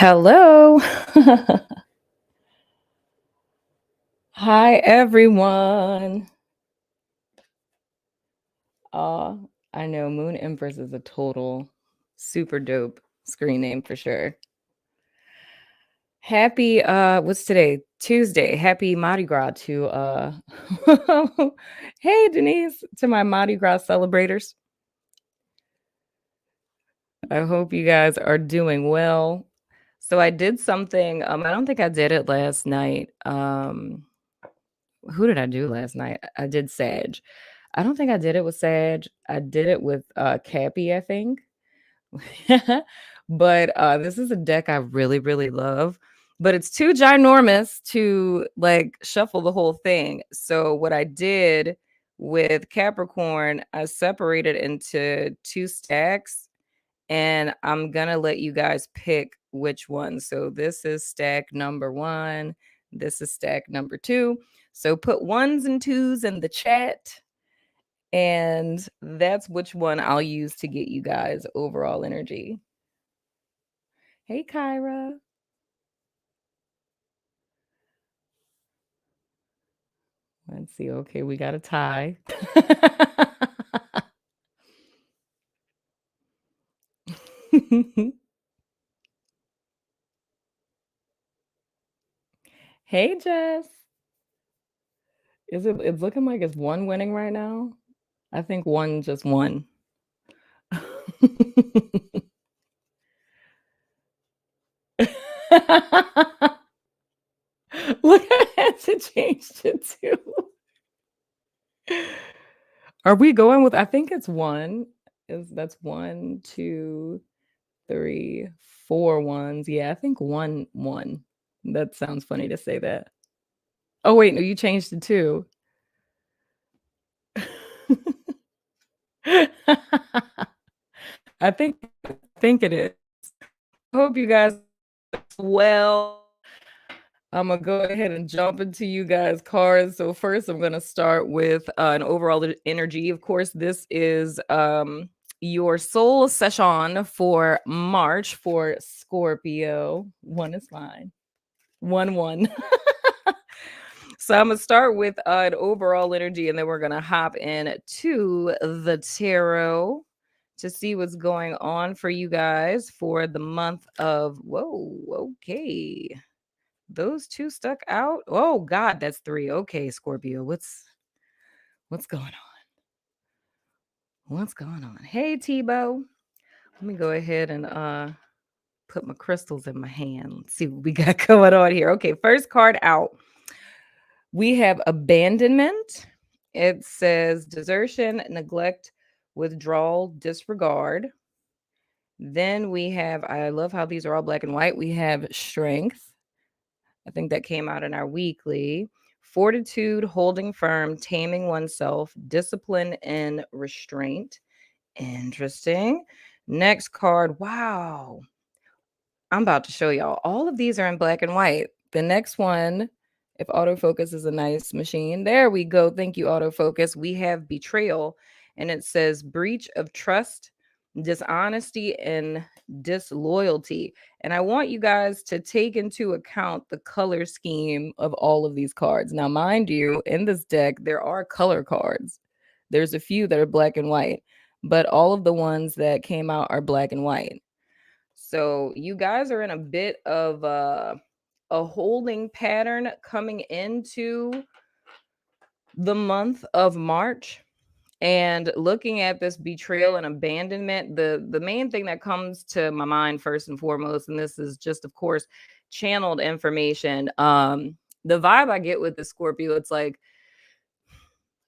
Hello. Hi, everyone. Uh, I know Moon Empress is a total super dope screen name for sure. Happy what's today? Tuesday. Happy Mardi Gras to Hey Denise, to my Mardi Gras celebrators. I hope you guys are doing well. So I did something, I don't think I did it last night. Who did I do last night? I did Sag. I don't think I did it with Sag. I did it with Cappy, I think. But this is a deck I really, really love. But it's too ginormous to like shuffle the whole thing. So what I did with Capricorn, I separated into two stacks, and I'm gonna let you guys pick which one. So this is stack number one. This is stack number two. So put ones and twos in the chat, and that's which one I'll use to get you guys overall energy. Hey, Kyra. Let's see. Okay, we got a tie. Hey, Jess. It's looking like it's one winning right now? I think one just won. Look, I had to change it too. Are we going with? I think it's one. Is that's one, two, three, four ones. Yeah, I think one. That sounds funny to say that. Oh wait, no, you changed it too. I think it is. Hope you guys well. I'm gonna go ahead and jump into you guys' cards. So first, I'm gonna start with an overall energy. Of course, this is your soul session for March for Scorpio. One is fine. One. So I'm gonna start with an overall energy, and then we're gonna hop in to the tarot to see what's going on for you guys for the month of whoa, okay. Those two stuck out. Oh God, that's three. Okay, Scorpio, what's going on? What's going on? Hey, Tebow. Let me go ahead and put my crystals in my hand. Let's see what we got going on here. Okay, first card out. We have abandonment. It says desertion, neglect, withdrawal, disregard. Then we have, I love how these are all black and white. We have strength. I think that came out in our weekly. Fortitude, holding firm, taming oneself, discipline, and restraint. Interesting. Next card. Wow. I'm about to show y'all. All of these are in black and white. The next one, if autofocus is a nice machine, there we go. Thank you, autofocus. We have betrayal, and it says breach of trust, dishonesty, and disloyalty. And I want you guys to take into account the color scheme of all of these cards. Now, mind you, in this deck, there are color cards. There's a few that are black and white, but all of the ones that came out are black and white. So you guys are in a bit of a holding pattern coming into the month of March. And looking at this betrayal and abandonment, the main thing that comes to my mind first and foremost, and this is just of course channeled information. The vibe I get with the Scorpio, it's like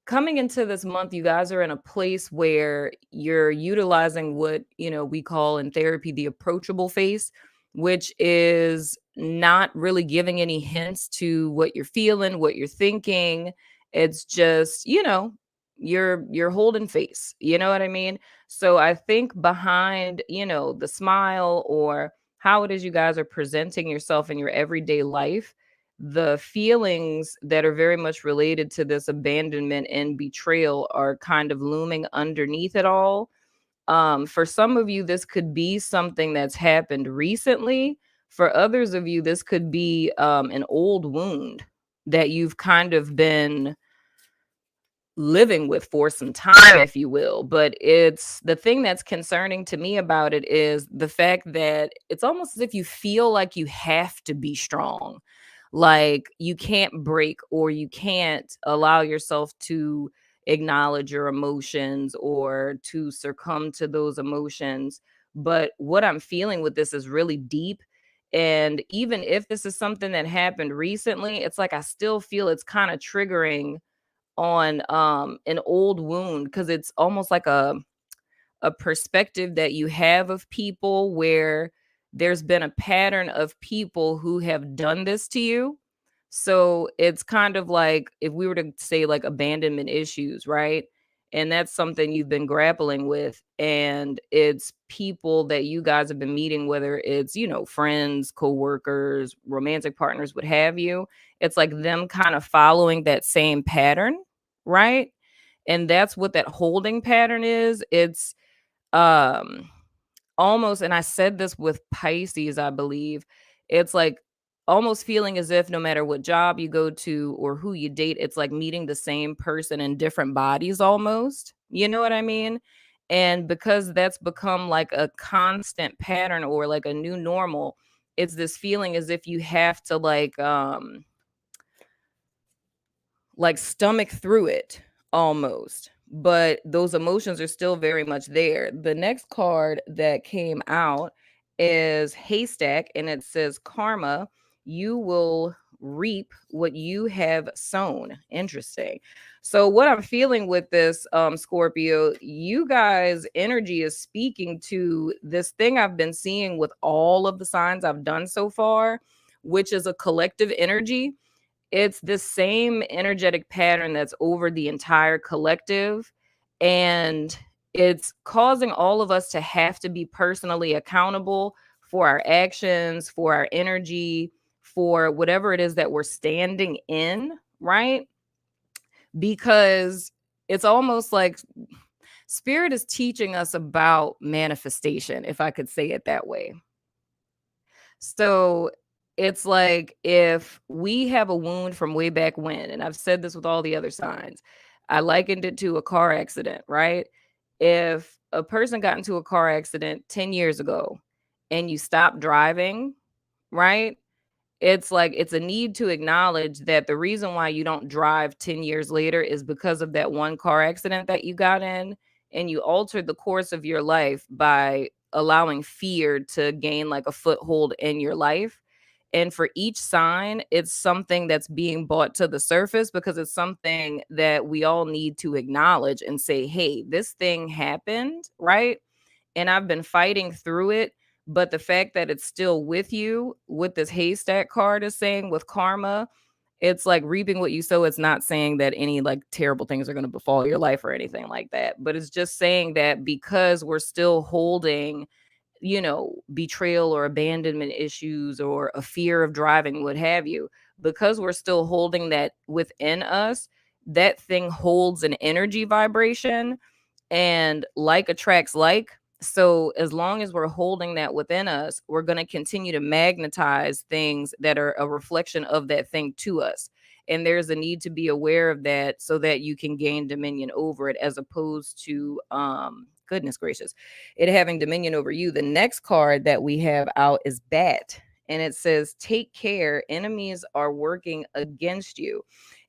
coming into this month, you guys are in a place where you're utilizing what, we call in therapy the approachable face, which is not really giving any hints to what you're feeling, what you're thinking. It's just, you're holding face. You know what I mean? So I think behind, the smile or how it is you guys are presenting yourself in your everyday life, the feelings that are very much related to this abandonment and betrayal are kind of looming underneath it all. For some of you, this could be something that's happened recently. For others of you, this could be an old wound that you've kind of been living with for some time, if you will. But it's the thing that's concerning to me about it is the fact that it's almost as if you feel like you have to be strong, like you can't break or you can't allow yourself to acknowledge your emotions or to succumb to those emotions. But what I'm feeling with this is really deep. And even if this is something that happened recently, it's like I still feel it's kind of triggering on an old wound, because it's almost like a perspective that you have of people where there's been a pattern of people who have done this to you. So it's kind of like if we were to say like abandonment issues, right? And that's something you've been grappling with. And it's people that you guys have been meeting, whether it's, friends, coworkers, romantic partners, what have you. It's like them kind of following that same pattern, right? And that's what that holding pattern is. It's um almost, and I said this with Pisces, I believe, it's like almost feeling as if no matter what job you go to or who you date, it's like meeting the same person in different bodies almost. You know what I mean? And because that's become like a constant pattern or like a new normal, it's this feeling as if you have to like stomach through it almost, but those emotions are still very much there. The next card that came out is haystack, and it says karma, you will reap what you have sown. Interesting. So what I'm feeling with this, Scorpio, you guys energy is speaking to this thing I've been seeing with all of the signs I've done so far, which is a collective energy. It's the same energetic pattern that's over the entire collective, and it's causing all of us to have to be personally accountable for our actions, for our energy, for whatever it is that we're standing in, right? Because it's almost like spirit is teaching us about manifestation, if I could say it that way. So it's like if we have a wound from way back when, and I've said this with all the other signs, I likened it to a car accident, right? If a person got into a car accident 10 years ago and you stop driving, right? It's like it's a need to acknowledge that the reason why you don't drive 10 years later is because of that one car accident that you got in, and you altered the course of your life by allowing fear to gain like a foothold in your life. And for each sign, it's something that's being brought to the surface because it's something that we all need to acknowledge and say, hey, this thing happened, right? And I've been fighting through it. But the fact that it's still with you, with this haystack card is saying with karma, it's like reaping what you sow. It's not saying that any like terrible things are going to befall your life or anything like that. But it's just saying that because we're still holding, betrayal or abandonment issues or a fear of driving, what have you, because we're still holding that within us, that thing holds an energy vibration, and like attracts like. So as long as we're holding that within us, we're going to continue to magnetize things that are a reflection of that thing to us. And there's a need to be aware of that so that you can gain dominion over it, as opposed to goodness gracious, it having dominion over you. The next card that we have out is bat, and it says take care, enemies are working against you.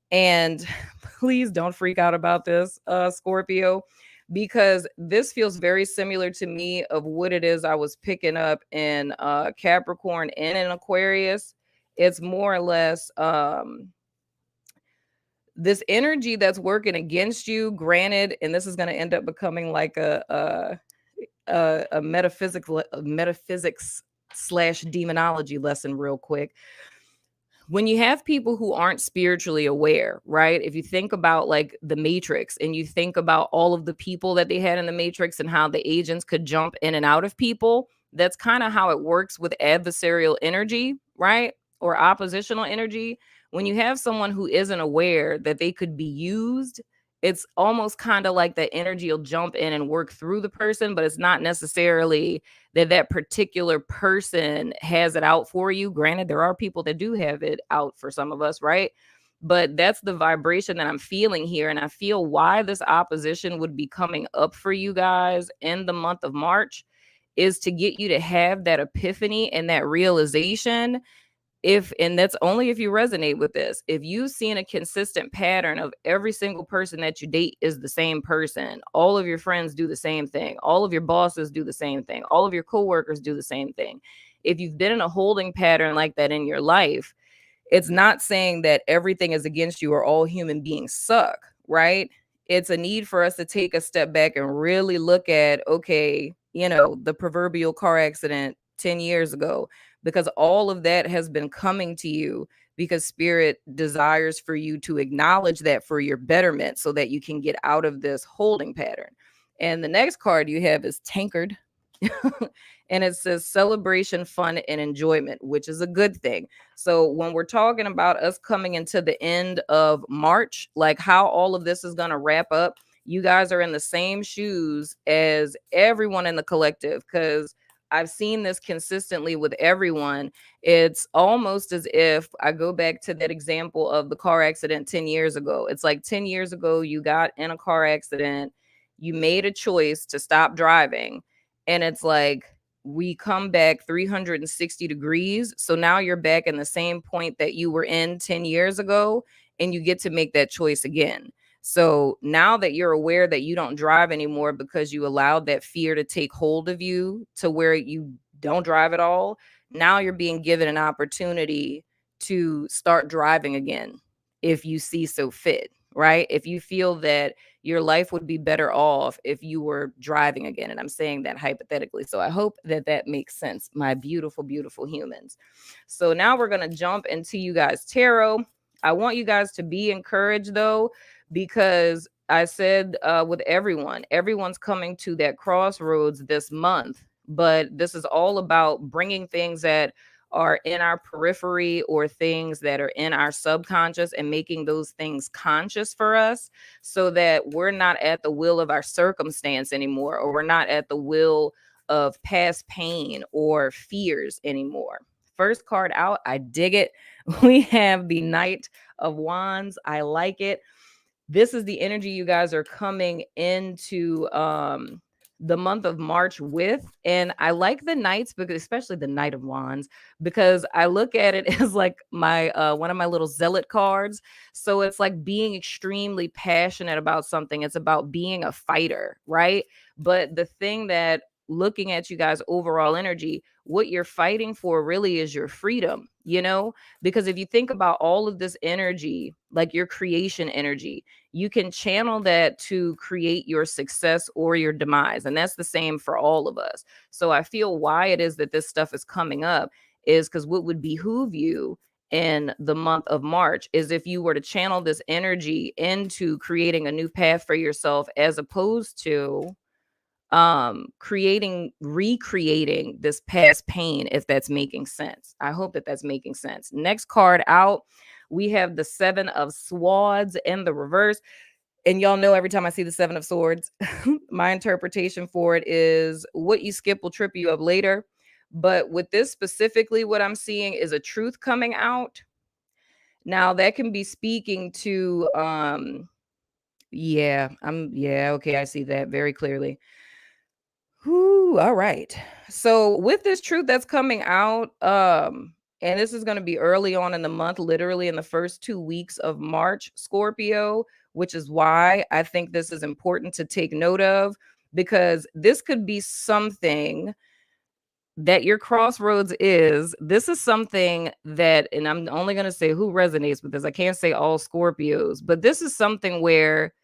And please don't freak out about this, Scorpio, because this feels very similar to me of what it is I was picking up in Capricorn and in Aquarius. It's more or less this energy that's working against you. Granted, and this is going to end up becoming like a metaphysics slash demonology lesson real quick. When you have people who aren't spiritually aware, right? If you think about like the Matrix and you think about all of the people that they had in the Matrix and how the agents could jump in and out of people, that's kind of how it works with adversarial energy, right? Or oppositional energy. When you have someone who isn't aware that they could be used it's almost kind of like that energy will jump in and work through the person, but it's not necessarily that that particular person has it out for you. Granted, there are people that do have it out for some of us, right? But that's the vibration that I'm feeling here. And I feel why this opposition would be coming up for you guys in the month of March is to get you to have that epiphany and that realization. If and that's only if you resonate with this. If you've seen a consistent pattern of every single person that you date is the same person, all of your friends do the same thing, all of your bosses do the same thing, all of your coworkers do the same thing. If you've been in a holding pattern like that in your life, it's not saying that everything is against you or all human beings suck, right? It's a need for us to take a step back and really look at, okay, the proverbial car accident 10 years ago, because all of that has been coming to you because spirit desires for you to acknowledge that for your betterment so that you can get out of this holding pattern. And the next card you have is Tankard. And it says celebration, fun, and enjoyment, which is a good thing. So when we're talking about us coming into the end of March, like how all of this is going to wrap up, you guys are in the same shoes as everyone in the collective, because I've seen this consistently with everyone. It's almost as if I go back to that example of the car accident 10 years ago. It's like 10 years ago, you got in a car accident, you made a choice to stop driving. And it's like we come back 360 degrees. So now you're back in the same point that you were in 10 years ago, and you get to make that choice again. So now that you're aware that you don't drive anymore because you allowed that fear to take hold of you to where you don't drive at all, now you're being given an opportunity to start driving again if you see so fit, right? If you feel that your life would be better off if you were driving again. And I'm saying that hypothetically. So I hope that that makes sense, my beautiful, beautiful humans. So now we're going to jump into you guys' tarot. I want you guys to be encouraged, though, because I said with everyone's coming to that crossroads this month. But this is all about bringing things that are in our periphery or things that are in our subconscious and making those things conscious for us so that we're not at the will of our circumstance anymore, or we're not at the will of past pain or fears anymore. First card out, I dig it. We have the Knight of Wands. I like it. This is the energy you guys are coming into the month of March with. And I like the knights, because especially the Knight of Wands, because I look at it as like my one of my little zealot cards. So it's like being extremely passionate about something. It's about being a fighter, right? But the thing that, looking at you guys overall energy, what you're fighting for really is your freedom, because if you think about all of this energy, like your creation energy, you can channel that to create your success or your demise. And that's the same for all of us. So I feel why it is that this stuff is coming up is because what would behoove you in the month of March is if you were to channel this energy into creating a new path for yourself, as opposed to recreating this past pain, if that's making sense. I hope that that's making sense. Next card out, we have the Seven of Swords in the reverse. And y'all know every time I see the Seven of Swords, my interpretation for it is what you skip will trip you up later. But with this specifically, what I'm seeing is a truth coming out. Now that can be speaking to okay, I see that very clearly. Whew, all right. So with this truth that's coming out, and this is going to be early on in the month, literally in the first 2 weeks of March, Scorpio, which is why I think this is important to take note of, because this could be something that your crossroads is. This is something that, and I'm only going to say who resonates with this. I can't say all Scorpios, but this is something where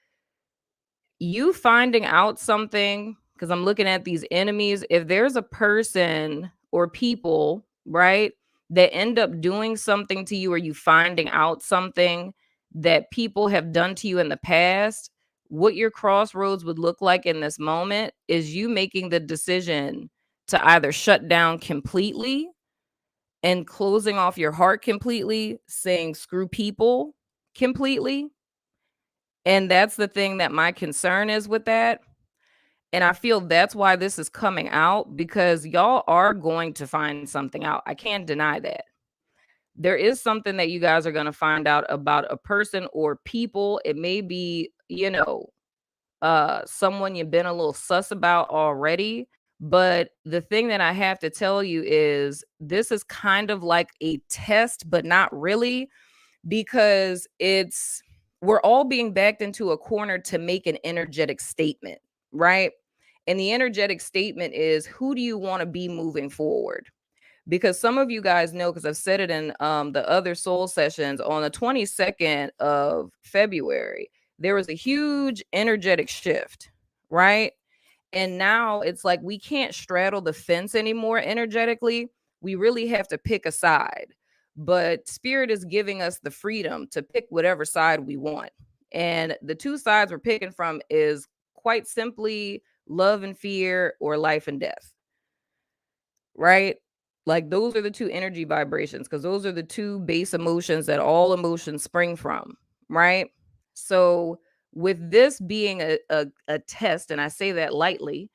you finding out something, because I'm looking at these enemies. If there's a person or people, right, that end up doing something to you, or you finding out something that people have done to you in the past, what your crossroads would look like in this moment is you making the decision to either shut down completely and closing off your heart completely, saying screw people completely, And that's the thing that my concern is with that. And I feel that's why this is coming out, because y'all are going to find something out. I can't deny that. There is something that you guys are going to find out about a person or people. It may be, someone you've been a little sus about already. But the thing that I have to tell you is this is kind of like a test, but not really, because we're all being backed into a corner to make an energetic statement, right? And the energetic statement is, who do you want to be moving forward? Because some of you guys know, because I've said it in the other soul sessions, on the 22nd of February, there was a huge energetic shift, right? And now it's like we can't straddle the fence anymore energetically. We really have to pick a side. But spirit is giving us the freedom to pick whatever side we want. And the two sides we're picking from is quite simply love and fear, or life and death, right? Like those are the two energy vibrations, because those are the two base emotions that all emotions spring from, right? So, with this being a test, and I say that lightly,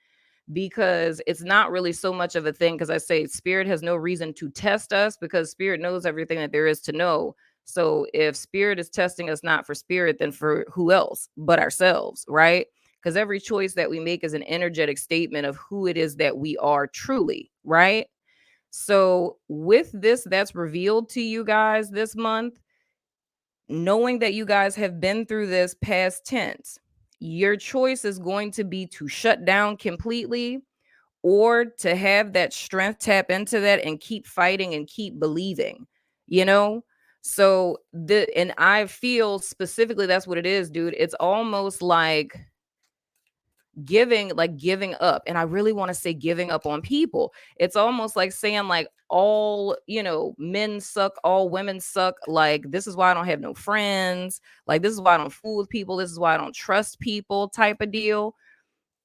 because it's not really so much of a thing, because I say spirit has no reason to test us, because spirit knows everything that there is to know. So if spirit is testing us not for spirit, then for who else but ourselves, right? Because every choice that we make is an energetic statement of who it is that we are truly, right? So with this that's revealed to you guys this month, knowing that you guys have been through this past tense, your choice is going to be to shut down completely, or to have that strength tap into that and keep fighting and keep believing, you know? So and I feel specifically that's what it is, dude. It's almost like giving up. And I really want to say giving up on people. It's almost like saying like all, men suck, all women suck. Like this is why I don't have no friends. Like this is why I don't fool with people. This is why I don't trust people type of deal.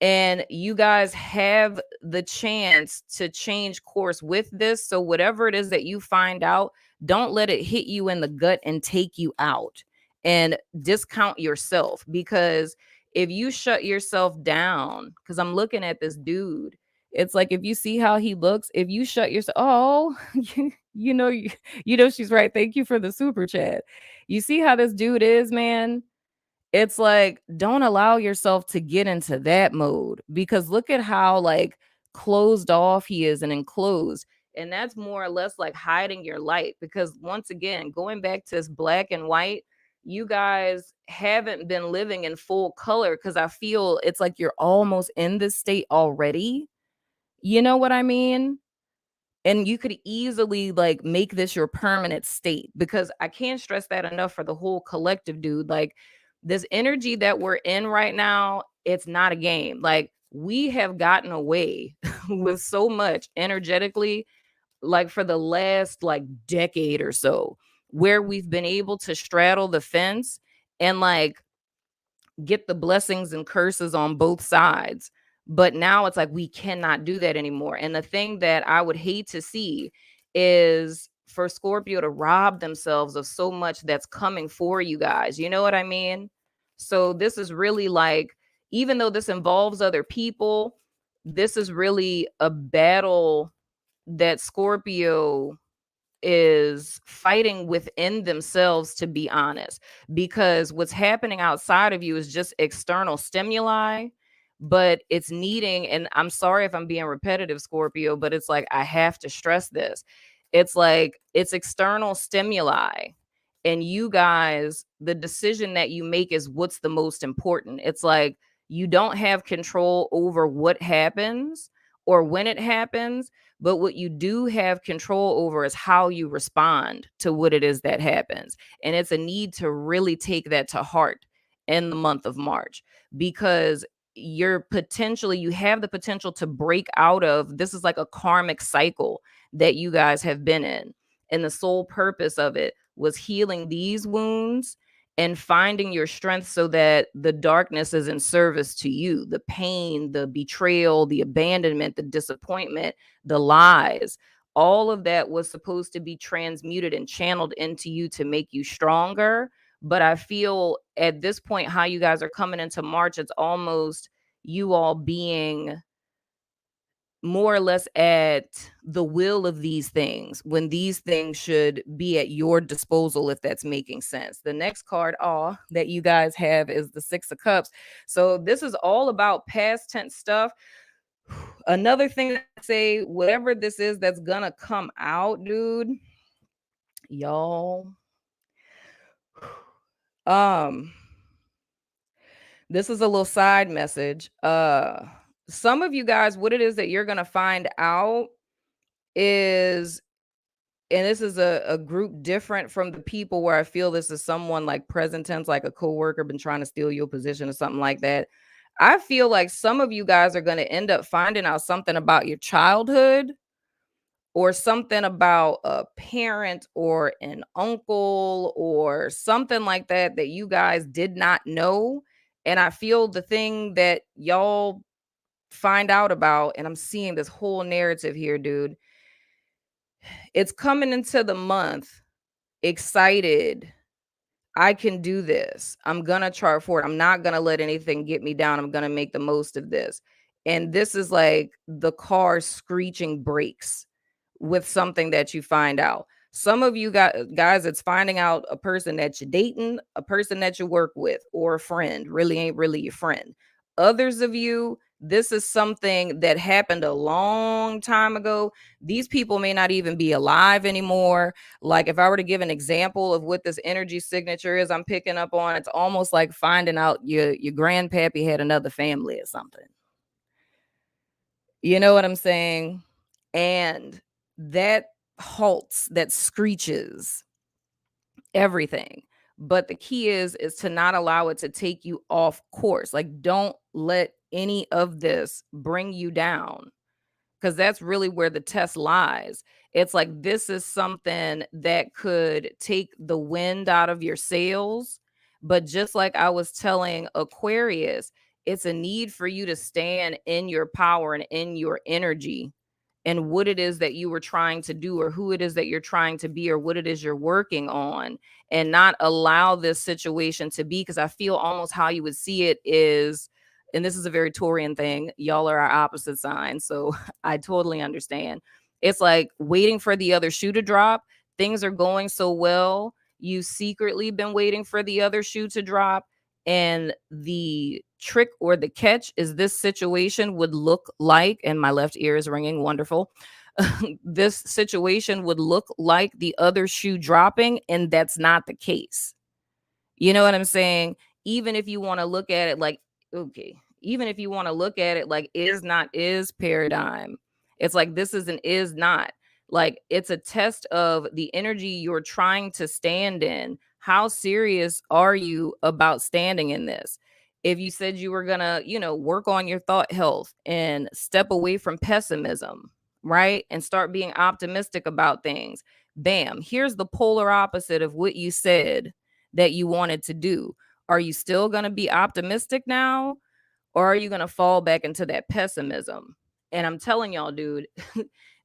And you guys have the chance to change course with this. So whatever it is that you find out, don't let it hit you in the gut and take you out and discount yourself. Because if you shut yourself down, because I'm looking at this dude, it's like, if you see how he looks, if you shut yourself, oh, she's right. Thank you for the super chat. You see how this dude is, man? It's like, don't allow yourself to get into that mode, because look at how like closed off he is and enclosed. And that's more or less like hiding your light. Because once again, going back to this black and white, you guys haven't been living in full color, because I feel it's like you're almost in this state already. You know what I mean? And you could easily like make this your permanent state, because I can't stress that enough for the whole collective, dude. Like this energy that we're in right now, it's not a game. Like we have gotten away with so much energetically, like for the last like decade or so, where we've been able to straddle the fence and like get the blessings and curses on both sides. But now it's like we cannot do that anymore. And the thing that I would hate to see is for Scorpio to rob themselves of so much that's coming for you guys. You know what I mean? So this is really like, even though this involves other people, this is really a battle that Scorpio is fighting within themselves, to be honest, because what's happening outside of you is just external stimuli, but it's needing, and I'm sorry if I'm being repetitive, Scorpio, but it's like I have to stress this. It's like it's external stimuli, and you guys, the decision that you make is what's the most important. It's like you don't have control over what happens or when it happens, but what you do have control over is how you respond to what it is that happens. And it's a need to really take that to heart in the month of March, because you have the potential to break out of this. Is like a karmic cycle that you guys have been in. And the sole purpose of it was healing these wounds and finding your strength so that the darkness is in service to you. The pain, the betrayal, the abandonment, the disappointment, the lies, all of that was supposed to be transmuted and channeled into you to make you stronger. But I feel at this point, how you guys are coming into March, it's almost you all being more or less at the will of these things when these things should be at your disposal, if that's making sense. The next card that you guys have is the Six of Cups. So this is all about past tense stuff. Another thing that I say, whatever this is that's gonna come out, dude, y'all, um this is a little side message. Some of you guys, what it is that you're gonna find out is, and this is a group different from the people where I feel this is someone like present tense, like a coworker been trying to steal your position or something like that. I feel like some of you guys are going to end up finding out something about your childhood, or something about a parent or an uncle or something like that that you guys did not know. And I feel the thing that y'all find out about, and I'm seeing this whole narrative here, dude. It's coming into the month excited. I can do this. I'm going to chart forward. I'm not going to let anything get me down. I'm going to make the most of this. And this is like the car screeching brakes with something that you find out. Some of you guys, it's finding out a person that you're dating, a person that you work with, or a friend really ain't really your friend. Others of you, this is something that happened a long time ago. These people may not even be alive anymore. Like, if I were to give an example of what this energy signature is I'm picking up on, it's almost like finding out your grandpappy had another family or something. You know what I'm saying? And that halts, that screeches everything. But the key is to not allow it to take you off course. Like, don't let any of this bring you down, because that's really where the test lies. It's like this is something that could take the wind out of your sails. But just like I was telling Aquarius, it's a need for you to stand in your power and in your energy and what it is that you were trying to do, or who it is that you're trying to be, or what it is you're working on, and not allow this situation to be. Because I feel almost how you would see it is, and this is a very Taurian thing, y'all are our opposite sign, so I totally understand. It's like waiting for the other shoe to drop. Things are going so well, you secretly been waiting for the other shoe to drop. And the trick or the catch is, this situation would look like, and my left ear is ringing, wonderful. This situation would look like the other shoe dropping, and that's not the case. You know what I'm saying? Even if you want to look at it like, okay, even if you want to look at it like is not is paradigm, it's like this is an is not. Like, it's a test of the energy you're trying to stand in. How serious are you about standing in this? If you said you were gonna, work on your thought health and step away from pessimism, right? And start being optimistic about things. Bam, here's the polar opposite of what you said that you wanted to do. Are you still going to be optimistic now, or are you going to fall back into that pessimism? And I'm telling y'all, dude,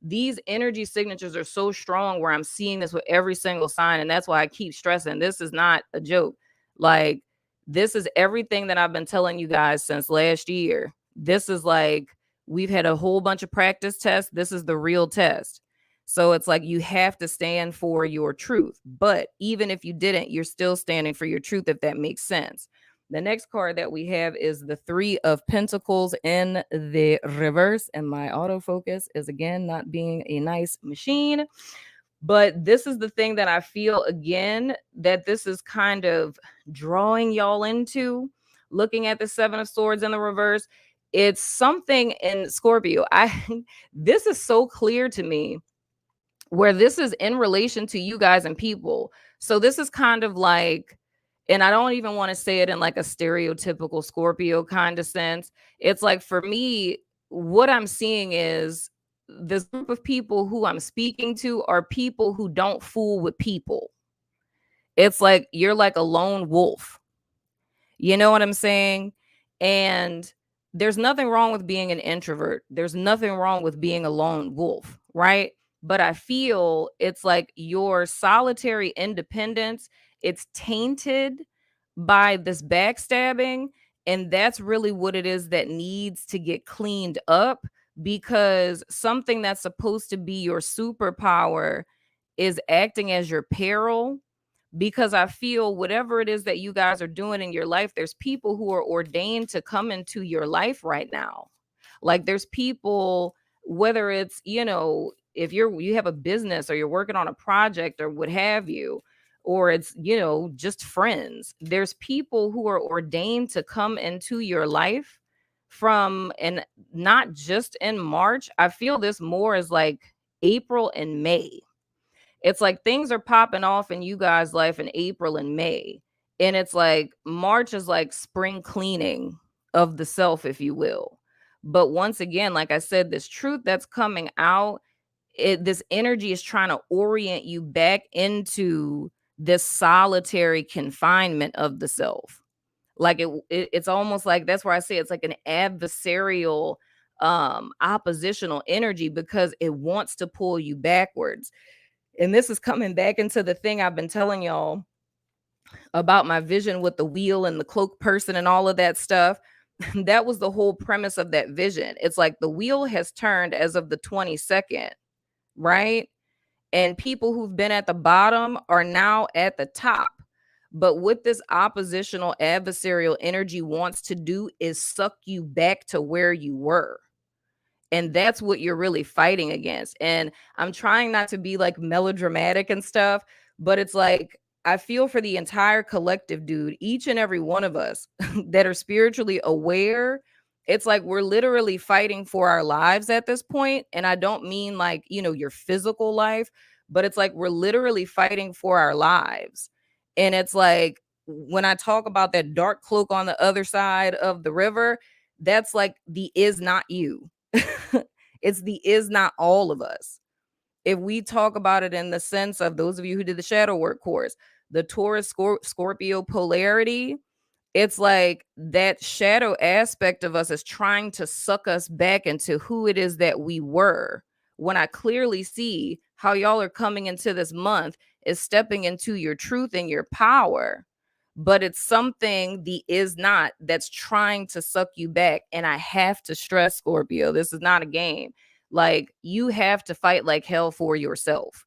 these energy signatures are so strong where I'm seeing this with every single sign. And that's why I keep stressing this is not a joke. Like, this is everything that I've been telling you guys since last year. This is like, we've had a whole bunch of practice tests. This is the real test. So it's like you have to stand for your truth. But even if you didn't, you're still standing for your truth, if that makes sense. The next card that we have is the Three of Pentacles in the reverse. And my autofocus is again not being a nice machine. But this is the thing that I feel again that this is kind of drawing y'all into. Looking at the Seven of Swords in the reverse, it's something in Scorpio. This is so clear to me where this is in relation to you guys and people. So this is kind of like, and I don't even want to say it in like a stereotypical Scorpio kind of sense. It's like, for me, what I'm seeing is this group of people who I'm speaking to are people who don't fool with people. It's like you're like a lone wolf. You know what I'm saying? And there's nothing wrong with being an introvert. There's nothing wrong with being a lone wolf, right? But I feel it's like your solitary independence it's tainted by this backstabbing, and that's really what it is that needs to get cleaned up, because something that's supposed to be your superpower is acting as your peril. Because I feel whatever it is that you guys are doing in your life, there's people who are ordained to come into your life right now. Like there's people, whether it's, if you have a business or you're working on a project or what have you, or it's, just friends. There's people who are ordained to come into your life from, and not just in March. I feel this more as like April and May. It's like things are popping off in you guys' life in April and May. And it's like March is like spring cleaning of the self, if you will. But once again, like I said, this truth that's coming out, this energy is trying to orient you back into this solitary confinement of the self. Like it's almost like, that's where I say it's like an adversarial oppositional energy, because it wants to pull you backwards. And this is coming back into the thing I've been telling y'all about my vision with the wheel and the cloak person and all of that stuff. That was the whole premise of that vision. It's like the wheel has turned as of the 22nd, right? And people who've been at the bottom are now at the top. But what this oppositional adversarial energy wants to do is suck you back to where you were. And that's what you're really fighting against. And I'm trying not to be like melodramatic and stuff, but it's like I feel for the entire collective, dude, each and every one of us that are spiritually aware. It's like we're literally fighting for our lives at this point. And I don't mean like, your physical life, but it's like we're literally fighting for our lives. And it's like when I talk about that dark cloak on the other side of the river, that's like the is not you. It's the is not all of us. If we talk about it in the sense of those of you who did the shadow work course, the Taurus Scorpio polarity, it's like that shadow aspect of us is trying to suck us back into who it is that we were. When I clearly see how y'all are coming into this month is stepping into your truth and your power, but it's something the is not that's trying to suck you back. And I have to stress, Scorpio, this is not a game. Like you have to fight like hell for yourself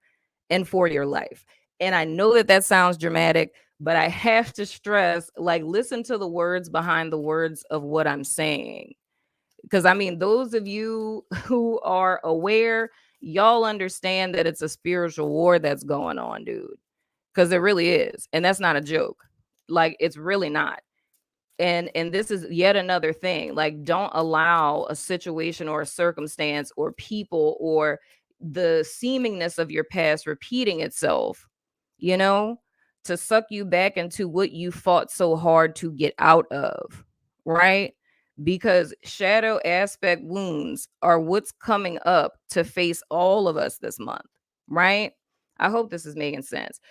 and for your life. And I know that that sounds dramatic, but I have to stress, like, listen to the words behind the words of what I'm saying. Because I mean, those of you who are aware, y'all understand that it's a spiritual war that's going on, dude. Because it really is. And that's not a joke. Like, it's really not. And this is yet another thing. Like, don't allow a situation or a circumstance or people or the seemingness of your past repeating itself, you know, to suck you back into what you fought so hard to get out of, right? Because shadow aspect wounds are what's coming up to face all of us this month, right? I hope this is making sense.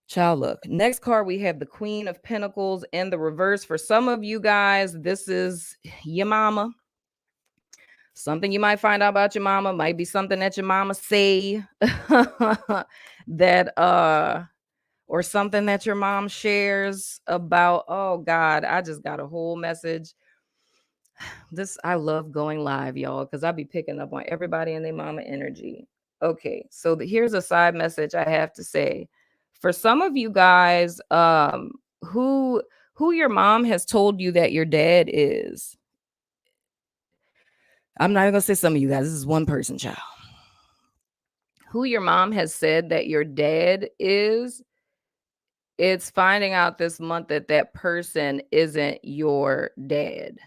Child, look. Next card, we have the Queen of Pentacles in the reverse. For some of you guys, this is your mama. Something you might find out about your mama might be something that your mama say that or something that your mom shares about. Oh God, I just got a whole message. I love going live, y'all, because I'll be picking up on everybody and their mama energy. Okay, so here's a side message I have to say. For some of you guys, who your mom has told you that your dad is. I'm not even gonna say some of you guys. This is one person, child. Who your mom has said that your dad is, it's finding out this month that that person isn't your dad.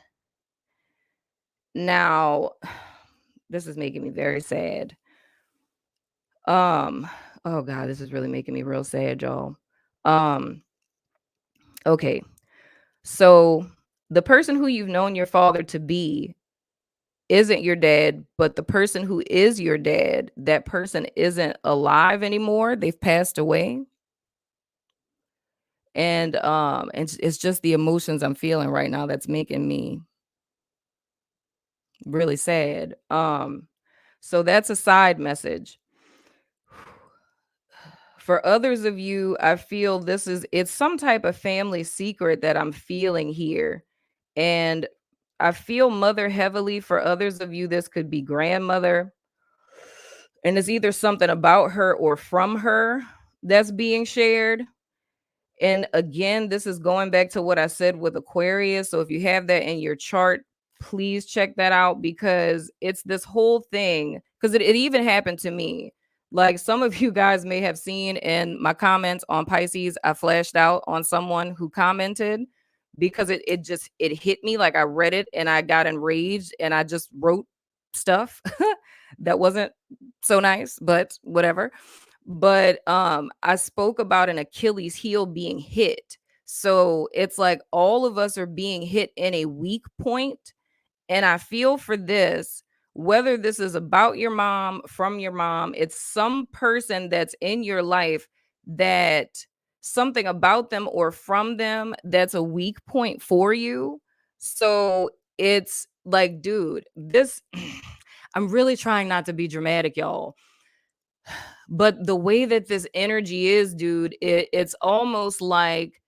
Now, this is making me very sad. Oh God, this is really making me real sad, y'all. Okay. So the person who you've known your father to be isn't your dad, but the person who is your dad, that person isn't alive anymore. They've passed away. And it's just the emotions I'm feeling right now that's making me really sad. So that's a side message. For others of you, I feel it's some type of family secret that I'm feeling here. And I feel mother heavily. For others of you, this could be grandmother. And it's either something about her or from her that's being shared. And again, this is going back to what I said with Aquarius. So if you have that in your chart, please check that out, because it's this whole thing. Because it even happened to me. Like, some of you guys may have seen in my comments on Pisces, I flashed out on someone who commented, because it hit me. Like, I read it and I got enraged and I just wrote stuff that wasn't so nice, but whatever. But I spoke about an Achilles heel being hit. So it's like all of us are being hit in a weak point. And I feel for this, whether this is about your mom, from your mom, it's some person that's in your life that something about them or from them that's a weak point for you. So it's like, dude, this I'm really trying not to be dramatic, y'all. But the way that this energy is, dude, it's almost like,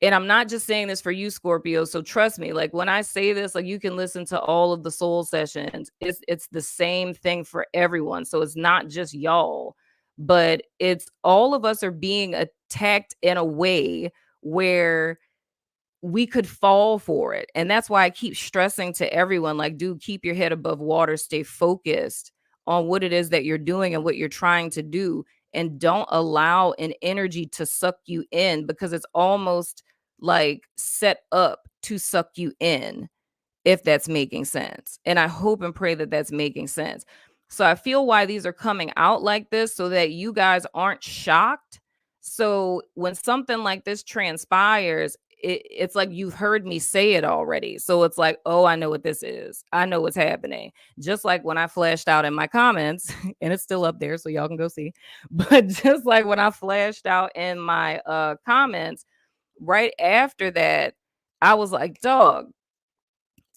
and I'm not just saying this for you, Scorpio. So trust me, like when I say this, like you can listen to all of the soul sessions. It's the same thing for everyone. So it's not just y'all, but it's all of us are being attacked in a way where we could fall for it. And that's why I keep stressing to everyone, like, dude, keep your head above water, stay focused on what it is that you're doing and what you're trying to do. And don't allow an energy to suck you in, because it's almost like set up to suck you in, if that's making sense. And I hope and pray that that's making sense. So I feel why these are coming out like this, so that you guys aren't shocked. So when something like this transpires, it's like you've heard me say it already. So it's like, oh, I know what this is. I know what's happening. Just like when I flashed out in my comments, and it's still up there, so y'all can go see. But just like when I flashed out in my comments, right after that, I was like, dog,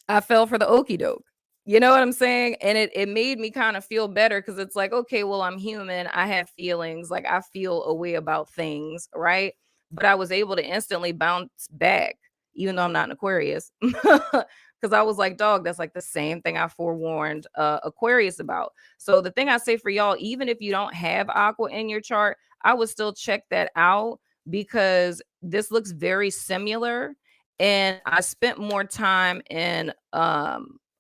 I fell for the okey doke. You know what I'm saying? And it made me kind of feel better, because it's like, okay, well, I'm human. I have feelings. Like, I feel a way about things, right? But I was able to instantly bounce back, even though I'm not an Aquarius. Because I was like, dog, that's like the same thing I forewarned Aquarius about. So the thing I say for y'all, even if you don't have Aqua in your chart, I would still check that out, because this looks very similar. And I spent more time in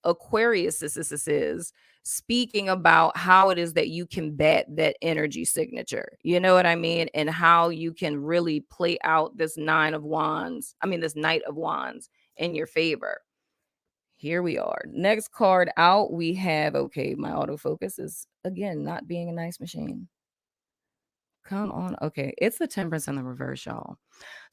Aquarius, this is speaking about how it is that you combat that energy signature. You know what I mean? And how you can really play out this this Knight of Wands in your favor. Here we are. Next card out, we have, okay, my autofocus is again not being a nice machine. Come on. Okay, it's the Temperance in the reverse, y'all.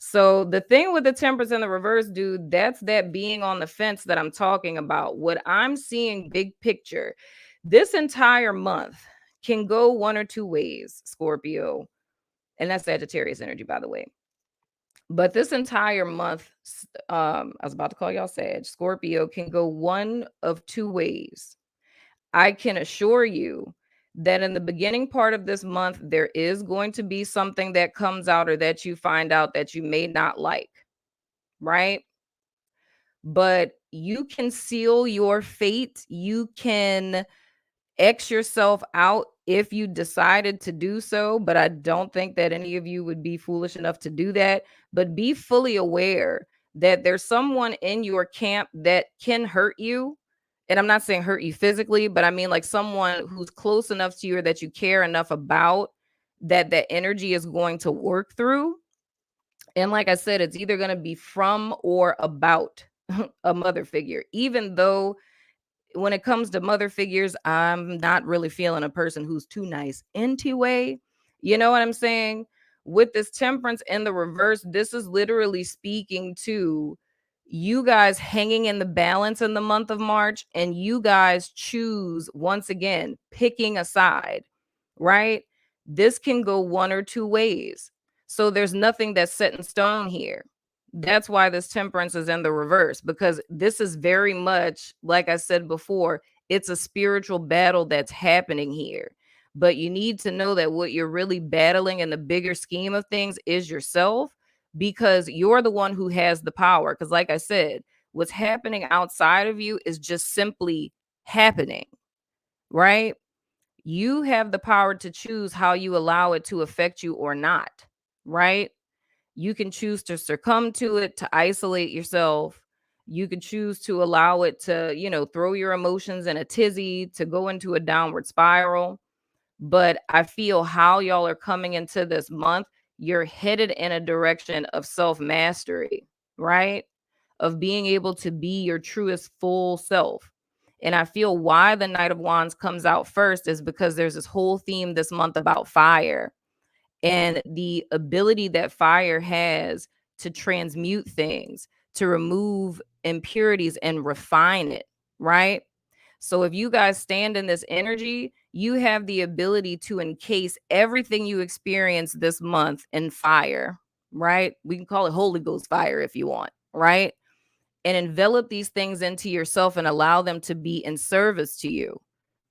So the thing with the Temperance in the reverse, dude, that's that being on the fence that I'm talking about. What I'm seeing big picture, this entire month can go one or two ways, Scorpio. And that's Sagittarius energy, by the way. But this entire month, I was about to call y'all Sag, Scorpio can go one of two ways. I can assure you that in the beginning part of this month, there is going to be something that comes out or that you find out that you may not like, right? But you can seal your fate. You can X yourself out if you decided to do so. But I don't think that any of you would be foolish enough to do that. But be fully aware that there's someone in your camp that can hurt you. And I'm not saying hurt you physically, but I mean like someone who's close enough to you or that you care enough about, that energy is going to work through. And like I said, it's either going to be from or about a mother figure, even though when it comes to mother figures, I'm not really feeling a person who's too nice anyway. You know what I'm saying? With this Temperance in the reverse, this is literally speaking to you guys hanging in the balance in the month of March, and you guys choose, once again, picking a side, right? This can go one or two ways. So there's nothing that's set in stone here. That's why this Temperance is in the reverse, because this is very much, like I said before, it's a spiritual battle that's happening here. But you need to know that what you're really battling in the bigger scheme of things is yourself, because you're the one who has the power. Because, like I said, what's happening outside of you is just simply happening, right? You have the power to choose how you allow it to affect you or not, right? You can choose to succumb to it, to isolate yourself. You can choose to allow it to, throw your emotions in a tizzy, to go into a downward spiral. But I feel how y'all are coming into this month, you're headed in a direction of self mastery, right? Of being able to be your truest full self. And I feel why the Knight of Wands comes out first is because there's this whole theme this month about fire and the ability that fire has to transmute things, to remove impurities and refine it, right? So if you guys stand in this energy, you have the ability to encase everything you experience this month in fire, right? We can call it Holy Ghost fire if you want, right? And envelop these things into yourself and allow them to be in service to you,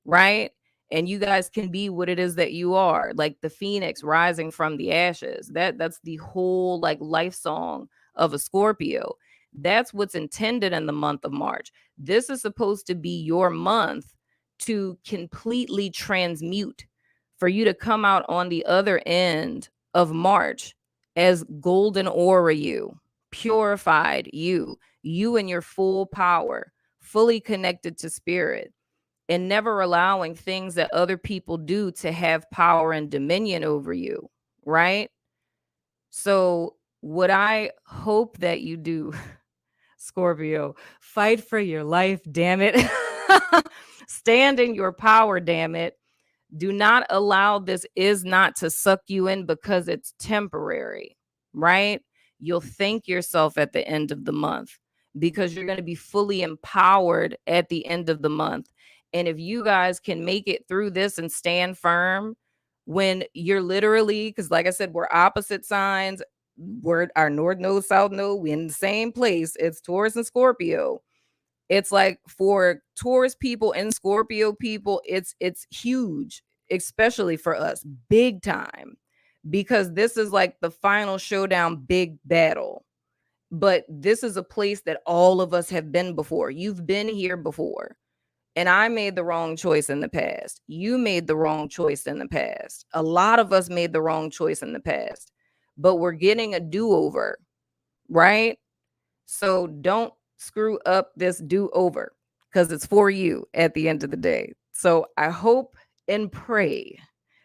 right? And you guys can be what it is that you are, like the phoenix rising from the ashes. That's the whole like life song of a Scorpio. That's what's intended in the month of March. This is supposed to be your month to completely transmute, for you to come out on the other end of March as golden aura you, purified you in your full power, fully connected to spirit, and never allowing things that other people do to have power and dominion over you, right? So, what I hope that you do, Scorpio, fight for your life, damn it. Stand in your power, damn it. Do not allow this is not to suck you in because it's temporary, right? You'll thank yourself at the end of the month because you're going to be fully empowered at the end of the month. And if you guys can make it through this and stand firm when you're literally, because like I said, we're opposite signs, we're our north node, south node, we're in the same place. It's Taurus and Scorpio. It's like for Taurus people and Scorpio people, it's huge, especially for us, big time, because this is like the final showdown, big battle. But this is a place that all of us have been before. You've been here before. And I made the wrong choice in the past. You made the wrong choice in the past. A lot of us made the wrong choice in the past. But we're getting a do-over, right? So don't screw up this do over, because it's for you at the end of the day. So I hope and pray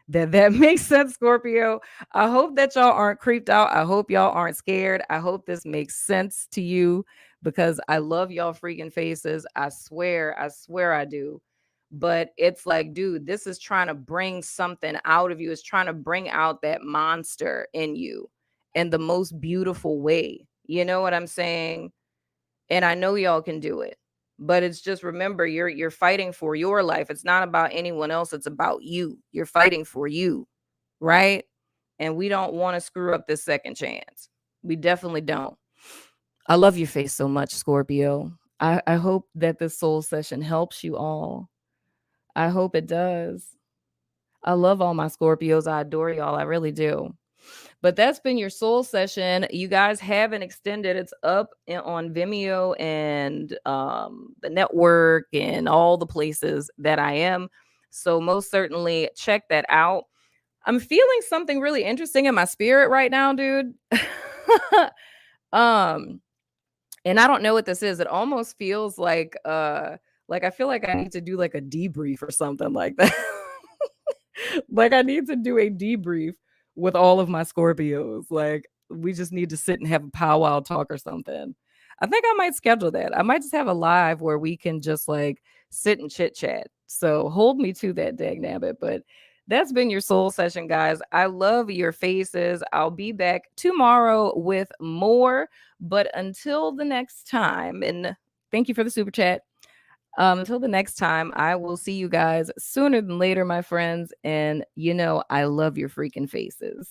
that that makes sense, Scorpio. I hope that y'all aren't creeped out. I hope y'all aren't scared. I hope this makes sense to you, because I love y'all freaking faces. I swear I do. But it's like, dude, this is trying to bring something out of you. It's trying to bring out that monster in you in the most beautiful way. You know what I'm saying? And I know y'all can do it. But it's just, remember, you're fighting for your life. It's not about anyone else, it's about you. You're fighting for you, right? And we don't want to screw up this second chance. We definitely don't. I love your face so much, Scorpio. I hope that this soul session helps you all. I hope it does. I love all my Scorpios. I adore y'all. I really do. But that's been your soul session. You guys haven't extended. It's up on Vimeo and the network and all the places that I am. So most certainly check that out. I'm feeling something really interesting in my spirit right now, dude. um, and I don't know what this is. It almost feels like I feel like I need to do like a debrief or something like that. Like I need to do a debrief with all of my Scorpios. Like we just need to sit and have a powwow talk or something. I think I might schedule that. I might just have a live where we can just like sit and chit chat. So hold me to that, dag nabbit. But that's been your soul session, guys. I love your faces. I'll be back tomorrow with more. But until the next time, and thank you for the super chat. Until the next time, I will see you guys sooner than later, my friends. And I love your freaking faces.